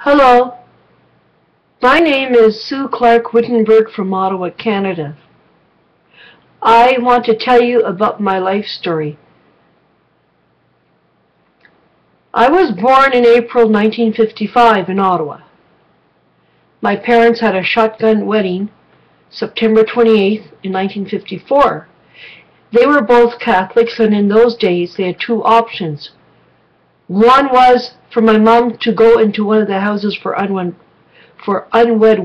Hello, my name is Sue Clark Wittenberg from Ottawa, Canada. I want to tell you about my life story. I was born in April 1955 in Ottawa. My parents had a shotgun wedding September 28th in 1954. They were both Catholics, and in those days they had two options. One was for my mom to go into one of the houses for unwed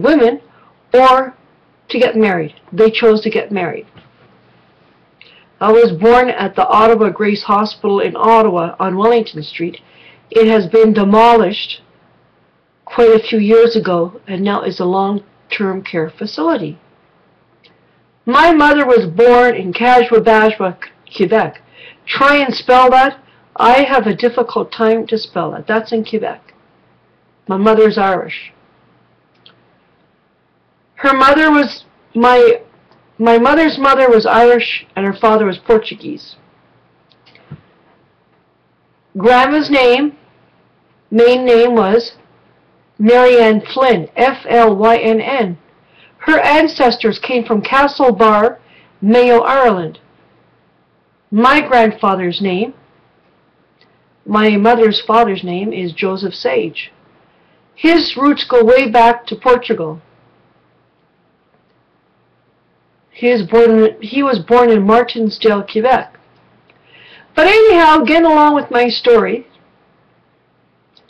women, or to get married. They chose to get married. I was born at the Ottawa Grace Hospital in Ottawa on Wellington Street. It has been demolished quite a few years ago and now is a long-term care facility. My mother was born in Cajou-Bajwa, Quebec. Try and spell that. I have a difficult time to spell that. That's in Quebec. My mother's Irish. Her mother was, my mother's mother was Irish and her father was Portuguese. Grandma's main name was Marianne Flynn, F-L-Y-N-N. Her ancestors came from Castlebar, Mayo, Ireland. My grandfather's name, my mother's father's name, is Joseph Sage. His roots go way back to Portugal. He was born in Martinsdale, Quebec. But anyhow, getting along with my story,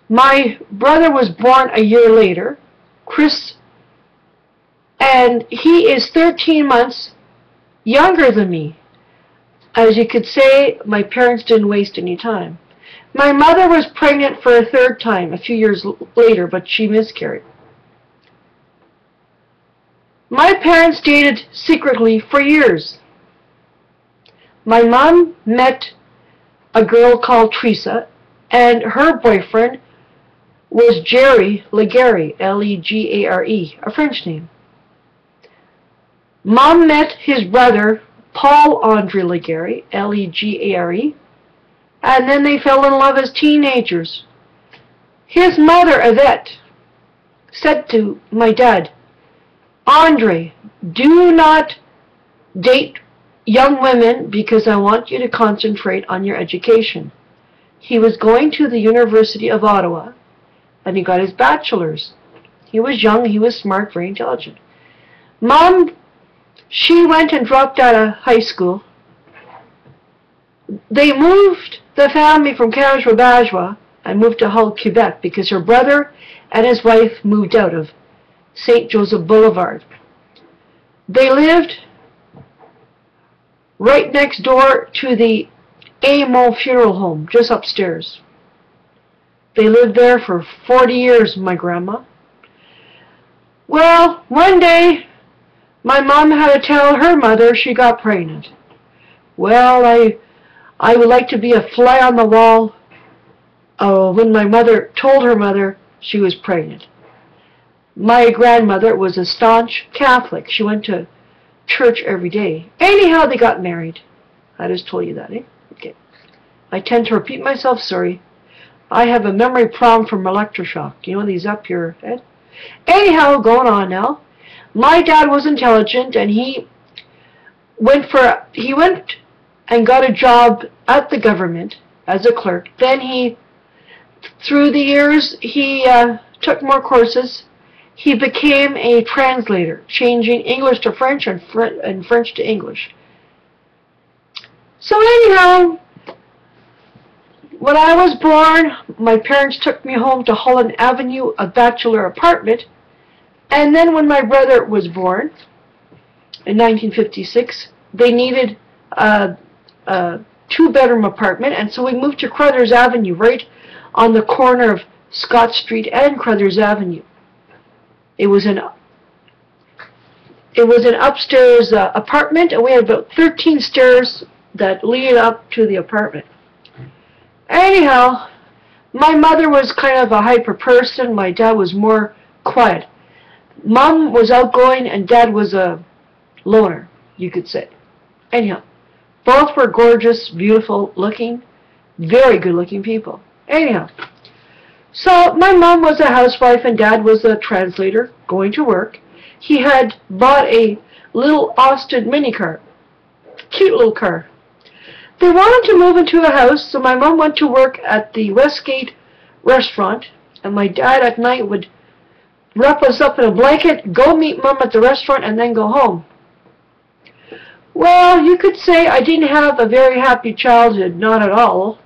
my brother was born a year later, Chris, and he is 13 months younger than me. As you could say, my parents didn't waste any time. My mother was pregnant for a third time a few years later, but she miscarried. My parents dated secretly for years. My mom met a girl called Teresa, and her boyfriend was Jerry Legare, L-E-G-A-R-E, a French name. Mom met his brother, Paul-Andre Legare, L-E-G-A-R-E, and then they fell in love as teenagers. His mother, Yvette, said to my dad, "Andre, do not date young women because I want you to concentrate on your education." He was going to the University of Ottawa, and he got his bachelor's. He was young, he was smart, very intelligent. Mom, she went and dropped out of high school. They moved the family from Cajou-Bajwa and moved to Hull, Quebec, because her brother and his wife moved out of St. Joseph Boulevard. They lived right next door to the Amo funeral home, just upstairs. They lived there for 40 years, my grandma. Well, one day, my mom had to tell her mother she got pregnant. Well, I would like to be a fly on the wall when my mother told her mother she was pregnant. My grandmother was a staunch Catholic. She went to church every day. Anyhow, they got married. I just told you that, eh? Okay. I tend to repeat myself, sorry. I have a memory problem from electroshock. You know, these up your head? Anyhow, going on now. My dad was intelligent, and he went and got a job at the government as a clerk. Then through the years, he took more courses. He became a translator, changing English to French and French to English. So anyhow, when I was born, my parents took me home to Holland Avenue, a bachelor apartment. And then when my brother was born, in 1956, they needed a two-bedroom apartment, and so we moved to Crothers Avenue, right on the corner of Scott Street and Crothers Avenue. It was an upstairs apartment, and we had about 13 stairs that lead up to the apartment. Anyhow, my mother was kind of a hyper person. My dad was more quiet. Mom was outgoing, and Dad was a loner, you could say. Anyhow, both were gorgeous, beautiful looking, very good looking people. Anyhow, So my mom was a housewife and Dad was a translator going to work. He had bought a little Austin mini car, cute little car. They wanted to move into a house, so my mom went to work at the Westgate restaurant, and my dad at night would wrap us up in a blanket, go meet Mom at the restaurant, and then go home. Well, you could say I didn't have a very happy childhood, not at all.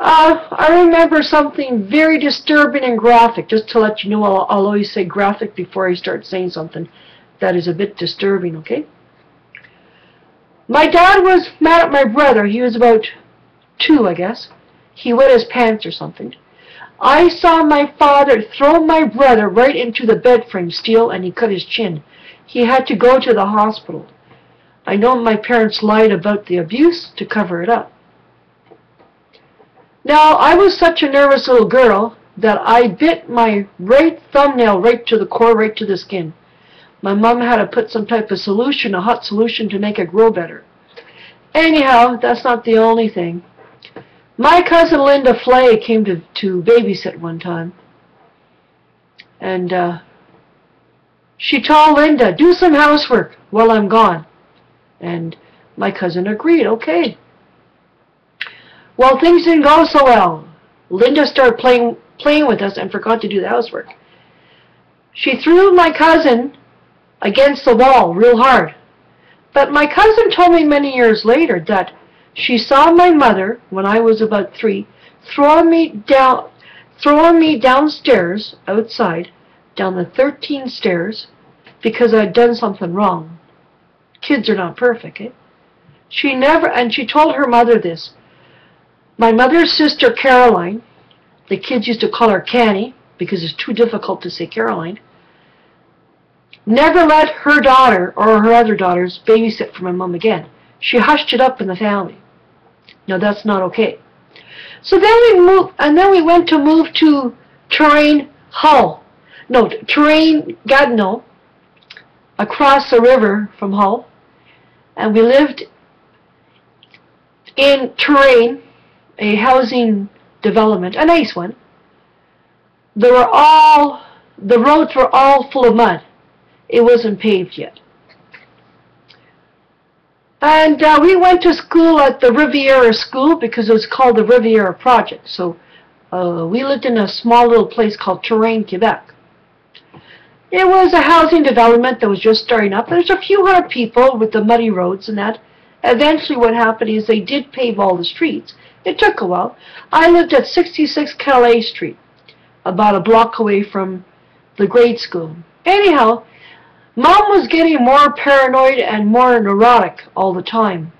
I remember something very disturbing and graphic. Just to let you know, I'll always say graphic before I start saying something that is a bit disturbing, okay? My dad was mad at my brother. He was about 2, I guess. He wet his pants or something. I saw my father throw my brother right into the bed frame steel, and he cut his chin. He had to go to the hospital. I know my parents lied about the abuse to cover it up. Now, I was such a nervous little girl that I bit my right thumbnail right to the core, right to the skin. My mom had to put some type of solution, a hot solution, to make it grow better. Anyhow, that's not the only thing. My cousin Linda Flay came to babysit one time. And she told Linda, do some housework while I'm gone. And my cousin agreed, okay. Well, things didn't go so well. Linda started playing with us and forgot to do the housework. She threw my cousin against the wall real hard. But my cousin told me many years later that she saw my mother, when I was about 3, throwing me downstairs, outside, down the 13 stairs, because I'd done something wrong. Kids are not perfect, eh? And she told her mother this. My mother's sister, Caroline, the kids used to call her Canny, because it's too difficult to say Caroline, never let her daughter or her other daughters babysit for my mom again. She hushed it up in the family. No, that's not okay. So then we went to move to Terrain Gatineau, across the river from Hull, and we lived in Terrain, a housing development, a nice one. The roads were all full of mud. It wasn't paved yet. And we went to school at the Riviera School because it was called the Riviera Project. So we lived in a small little place called Terrain, Quebec. It was a housing development that was just starting up. There's a few hundred people with the muddy roads and that. Eventually what happened is they did pave all the streets. It took a while. I lived at 66 Calais Street, about a block away from the grade school. Anyhow, Mom was getting more paranoid and more neurotic all the time.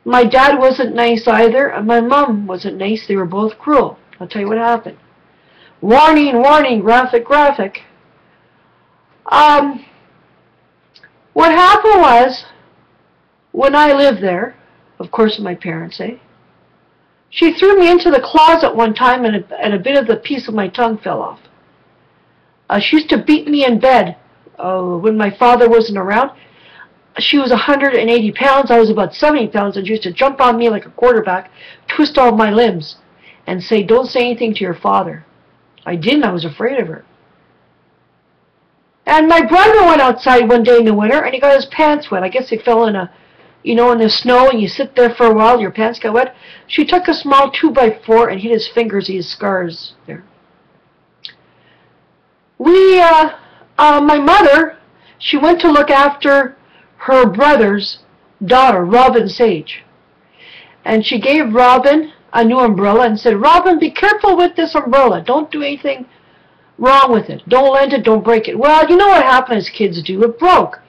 My dad wasn't nice either, and my mom wasn't nice. They were both cruel. I'll tell you what happened. Warning, warning, graphic, graphic. What happened was, when I lived there, of course my parents, she threw me into the closet one time and a bit of the piece of my tongue fell off. She used to beat me in bed when my father wasn't around. She was 180 pounds, I was about 70 pounds, and she used to jump on me like a quarterback, twist all my limbs, and say, don't say anything to your father. I didn't, I was afraid of her. And my brother went outside one day in the winter, and he got his pants wet. I guess he fell in in the snow, and you sit there for a while, your pants got wet. She took a small 2x4 and hit his fingers, he has scars there. My mother, she went to look after her brother's daughter, Robin Sage. And she gave Robin a new umbrella and said, Robin, be careful with this umbrella. Don't do anything wrong with it. Don't lend it, don't break it. Well, you know what happened as kids do. It broke.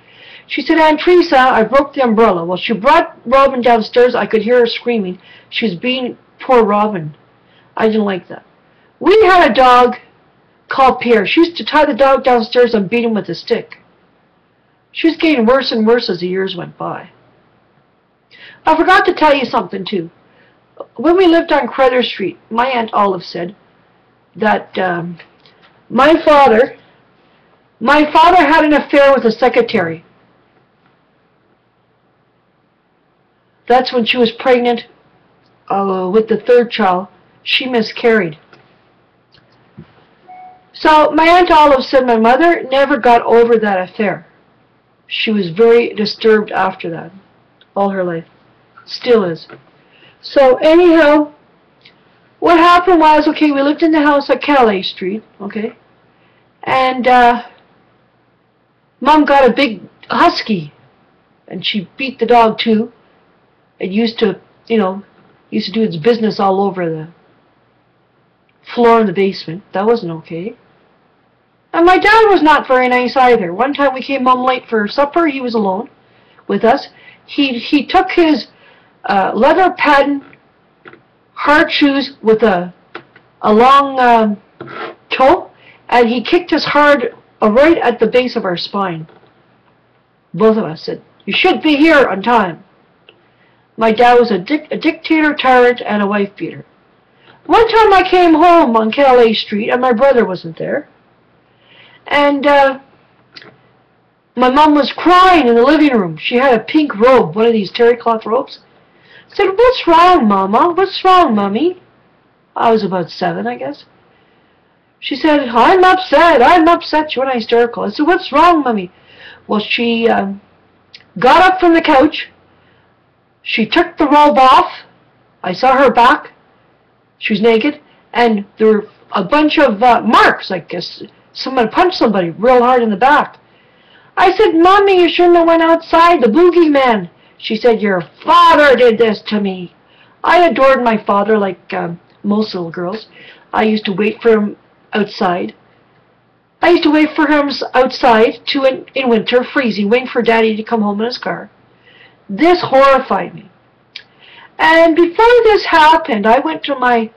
She said, Aunt Teresa, I broke the umbrella. Well, she brought Robin downstairs. I could hear her screaming. She was being poor Robin. I didn't like that. We had a dog called Pierre. She used to tie the dog downstairs and beat him with a stick. She was getting worse and worse as the years went by. I forgot to tell you something, too. When we lived on Crowther Street, my Aunt Olive said that my father had an affair with a secretary. That's when she was pregnant with the third child. She miscarried. So my Aunt Olive said my mother never got over that affair. She was very disturbed after that, all her life. Still is. So anyhow, what happened was, okay, we lived in the house at Calais Street, okay, and Mom got a big husky, and she beat the dog too. It used to, used to do its business all over the floor in the basement. That wasn't okay. And my dad was not very nice either. One time we came home late for supper. He was alone with us. He took his leather patent hard shoes with a long toe, and he kicked us hard right at the base of our spine. Both of us said, "You should be here on time." My dad was a dictator, tyrant, and a wife beater. One time I came home on Calais Street, and my brother wasn't there. And my mom was crying in the living room. She had a pink robe, one of these terry cloth robes. I said, "What's wrong, Mama? What's wrong, Mommy?" I was about 7, I guess. She said, I'm upset. She went hysterical. I said, "What's wrong, Mommy?" Well, she got up from the couch. She took the robe off. I saw her back. She was naked. And there were a bunch of marks, I guess. Someone punched somebody real hard in the back. I said, "Mommy, you shouldn't have went outside, the boogeyman." She said, "Your father did this to me." I adored my father like most little girls. I used to wait for him outside. In winter, freezing, waiting for Daddy to come home in his car. This horrified me. And before this happened, I went to my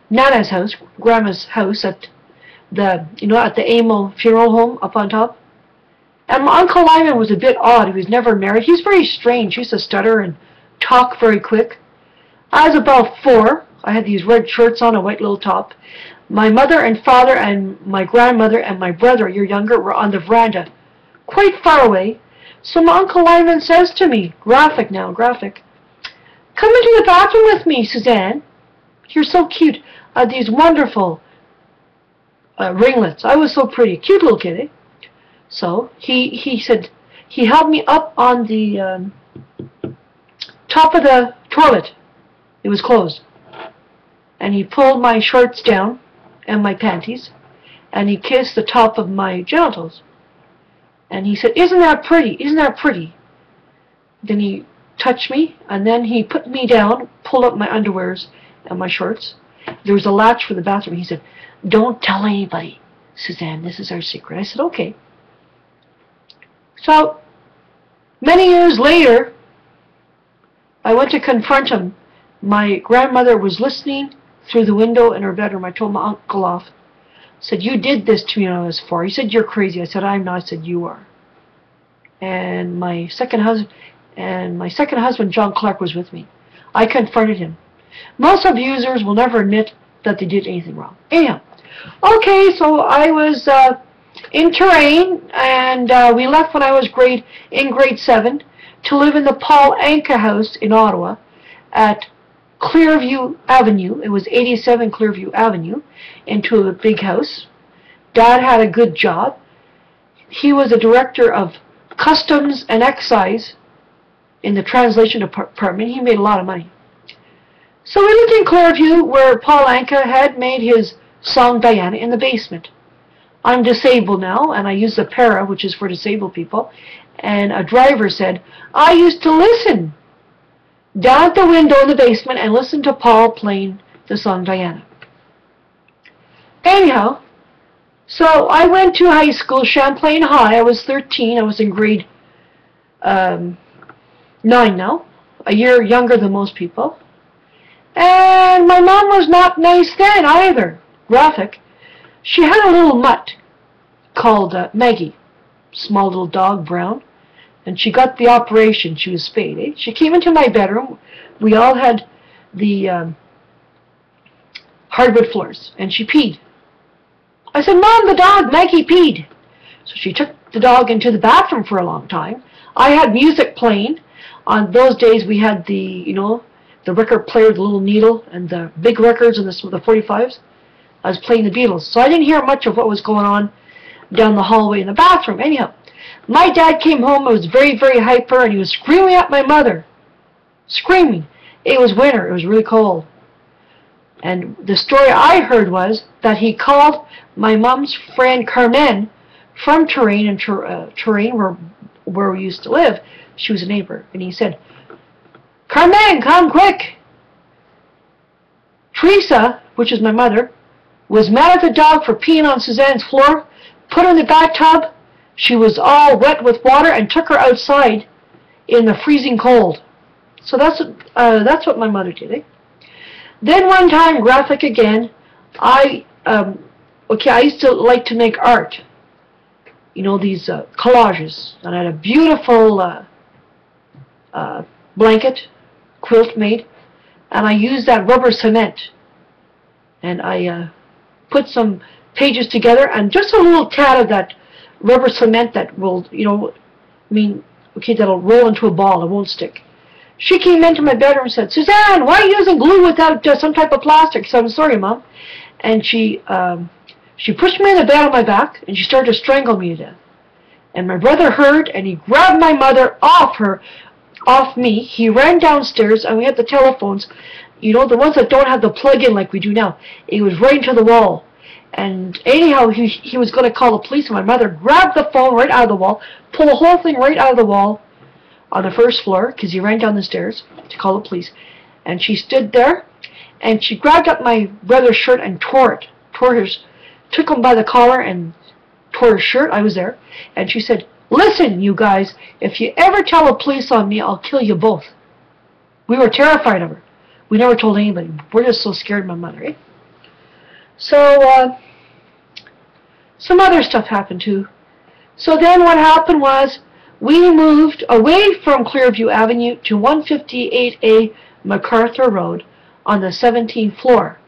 Nana's house, Grandma's house at the Amo funeral home up on top. And my Uncle Lyman was a bit odd. He was never married. He's very strange. He used to stutter and talk very quick. I was about 4. I had these red shirts on, a white little top. My mother and father and my grandmother and my brother, a year younger, were on the veranda, quite far away. So my Uncle Lyman says to me, graphic, "Come into the bathroom with me, Suzanne. You're so cute. These wonderful ringlets." I was so pretty. Cute little kid, eh? So he said, he held me up on the top of the toilet. It was closed. And he pulled my shorts down and my panties, and he kissed the top of my genitals. And he said, "Isn't that pretty? Isn't that pretty?" Then he touched me, and then he put me down, pulled up my underwears and my shorts. There was a latch for the bathroom. He said, "Don't tell anybody, Suzanne. This is our secret." I said, "Okay." So, many years later, I went to confront him. My grandmother was listening through the window in her bedroom. I told my uncle off. I said, "You did this to me when I was 4. He said, "You're crazy." I said, "I'm not." I said, "You are." And my second husband, John Clark, was with me. I confronted him. Most abusers will never admit that they did anything wrong. Anyhow, okay, so I was in Terrain, and we left when I was in grade 7 to live in the Paul Anka house in Ottawa at Clearview Avenue. It was 87 Clearview Avenue, into a big house. Dad had a good job. He was a director of customs and excise in the translation department. He made a lot of money. So we lived in Clearview, where Paul Anka had made his song Diana in the basement. I'm disabled now, and I use the para, which is for disabled people. And a driver said, "I used to listen down at the window in the basement and listen to Paul playing the song Diana." Anyhow, so I went to high school, Champlain High. I was 13. I was in grade 9 now, a year younger than most people. And my mom was not nice then either. Graphic. She had a little mutt called Maggie, small little dog, brown, and she got the operation. She was spayed. Eh? She came into my bedroom. We all had the hardwood floors, and she peed. I said, "Mom, the dog, Maggie peed." So she took the dog into the bathroom for a long time. I had music playing. On those days, we had the record player, the little needle, and the big records and the 45s. I was playing the Beatles, so I didn't hear much of what was going on down the hallway in the bathroom. Anyhow, my dad came home. I was very, very hyper, and he was screaming at my mother. Screaming. It was winter. It was really cold. And the story I heard was that he called my mom's friend Carmen from Terrain, where we used to live. She was a neighbor. And he said, "Carmen, come quick." Teresa, which is my mother, was mad at the dog for peeing on Suzanne's floor, put her in the bathtub. She was all wet with water and took her outside in the freezing cold. So that's what my mother did. Eh? Then one time, graphic again, I used to like to make art. You know, these collages. And I had a beautiful blanket quilt made, and I used that rubber cement. And I put some pages together, and just a little tad of that rubber cement that will, that'll roll into a ball. It won't stick. She came into my bedroom and said, "Suzanne, why are you using glue without some type of plastic?" So I'm sorry, Mom. And she pushed me in the bed on my back, and she started to strangle me to death. And my brother heard, and he grabbed my mother off me. He ran downstairs, and we had the telephones, the ones that don't have the plug-in like we do now. It was right into the wall. And anyhow, he was going to call the police, and my mother grabbed the phone right out of the wall, pulled the whole thing right out of the wall on the first floor, because he ran down the stairs to call the police. And she stood there, and she grabbed up my brother's shirt and took him by the collar and tore his shirt. I was there. And she said, "Listen, you guys, if you ever tell the police on me, I'll kill you both." We were terrified of her. We never told anybody. We're just so scared of my mother, eh? So, some other stuff happened too. So then what happened was, we moved away from Clearview Avenue to 158A MacArthur Road on the 17th floor.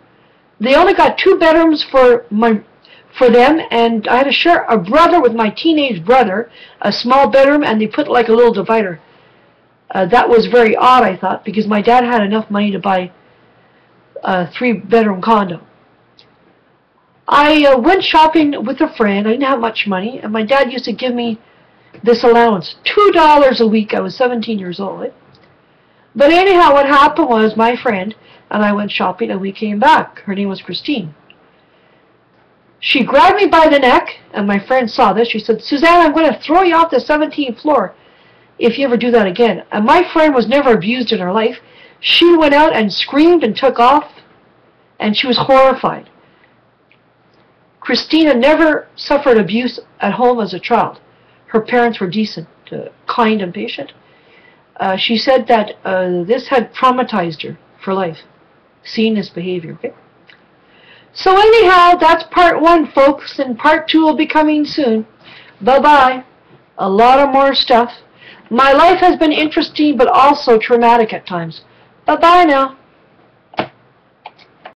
They only got 2 bedrooms for them, and I had to share a brother with my teenage brother, a small bedroom, and they put like a little divider. That was very odd, I thought, because my dad had enough money to buy a 3-bedroom condo. I went shopping with a friend. I didn't have much money, and my dad used to give me this allowance, $2 a week. I was 17 years old. But anyhow, what happened was my friend and I went shopping, and we came back. Her name was Christine. She grabbed me by the neck, and my friend saw this. She said, "Suzanne, I'm going to throw you off the 17th floor if you ever do that again." And my friend was never abused in her life. She went out and screamed and took off, and she was horrified. Christina never suffered abuse at home as a child. Her parents were decent, kind and patient. She said that this had traumatized her for life, seeing this behavior. Okay? So anyhow, that's part 1, folks, and part 2 will be coming soon. Bye-bye. A lot of more stuff. My life has been interesting, but also traumatic at times. Bye-bye now.